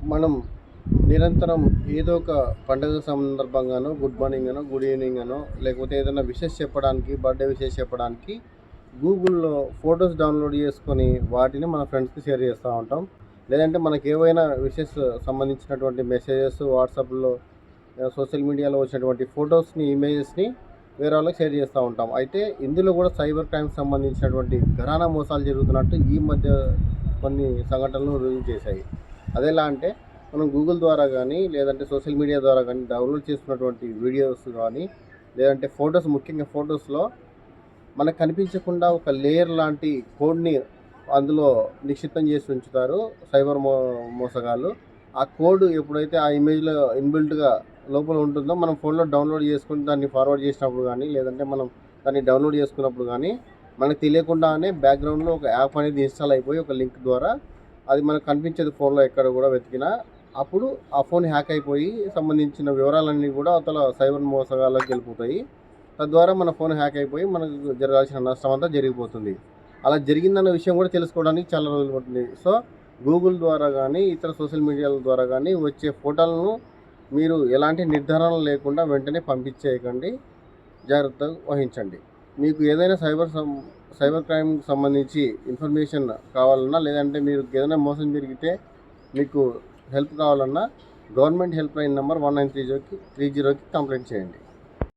మనం నిరంతరం ఏదో ఒక పండుగ సందర్భంగానో, గుడ్ మార్నింగ్ అనో, గుడ్ ఈవినింగ్ అనో, లేకపోతే ఏదైనా విషెస్ చెప్పడానికి, బర్త్‌డే విషెస్ చెప్పడానికి గూగుల్‌లో ఫోటోస్ డౌన్‌లోడ్ చేసుకొని వాటిని మన ఫ్రెండ్స్‌కి షేర్ చేస్తూ ఉంటాం. లేదంటే మనకేవైనా విషెస్ సంబంధించినటువంటి మెసేజెస్ వాట్సాప్‌లో, సోషల్ మీడియాలో వచ్చినటువంటి ఫోటోస్‌ని, ఇమేజెస్‌ని వేరే వాళ్ళకి షేర్ చేస్తూ ఉంటాం. అయితే ఇందులో కూడా సైబర్ క్రైమ్‌కి సంబంధించినటువంటి ఘరానా మోసాలు జరుగుతున్నట్టు ఈ మధ్య కొన్ని సంఘటనలు రుజువు చేశాయి. అదెలా అంటే మనం గూగుల్ ద్వారా కానీ, లేదంటే సోషల్ మీడియా ద్వారా కానీ డౌన్లోడ్ చేసుకున్నటువంటి వీడియోస్ కానీ, లేదంటే ఫోటోస్, ముఖ్యంగా ఫోటోస్‌లో మనకు కనిపించకుండా ఒక లేయర్ లాంటి కోడ్‌ని అందులో నిక్షిప్తం చేసి ఉంచుతారు సైబర్ మోసగాళ్ళు. ఆ కోడ్ ఎప్పుడైతే ఆ ఇమేజ్‌లో ఇన్‌బిల్ట్‌గా లోపల ఉంటుందో మనం ఫోన్‌లో డౌన్లోడ్ చేసుకొని దాన్ని ఫార్వర్డ్ చేసినప్పుడు కానీ, లేదంటే మనం దాన్ని డౌన్లోడ్ చేసుకున్నప్పుడు కానీ, మనకు తెలియకుండానే బ్యాక్‌గ్రౌండ్‌లో ఒక యాప్ అనేది ఇన్‌స్టాల్ అయిపోయి ఒక లింక్ ద్వారా అది మనకు కనిపించదు ఫోన్‌లో ఎక్కడ కూడా వెతికినా. అప్పుడు ఆ ఫోన్ హ్యాక్ అయిపోయి సంబంధించిన వివరాలన్నీ కూడా అవతల సైబర్ మోసగాళ్ళకి వెళ్ళిపోతాయి. తద్వారా మన ఫోన్ హ్యాక్ అయిపోయి మనకు జరగాల్సిన నష్టం అంతా జరిగిపోతుంది. అలా జరిగిందన్న విషయం కూడా తెలుసుకోవడానికి చాలా రోజులు పడుతుంది. సో, గూగుల్ ద్వారా గానీ, ఇతర సోషల్ మీడియాల ద్వారా గానీ వచ్చే ఫోటోలను మీరు ఎలాంటి నిర్ధారణ లేకుండా వెంటనే పంపించేయకండి. జాగ్రత్త వహించండి. మీకు ఏదైనా సైబర్ క్రైమ్‌కి సంబంధించి ఇన్ఫర్మేషన్ కావాలన్నా, లేదంటే మీరు ఏదైనా మోసం జరిగితే మీకు హెల్ప్ కావాలన్నా గవర్నమెంట్ హెల్ప్ లైన్ నంబర్ 1930కి కంప్లెయింట్ చేయండి.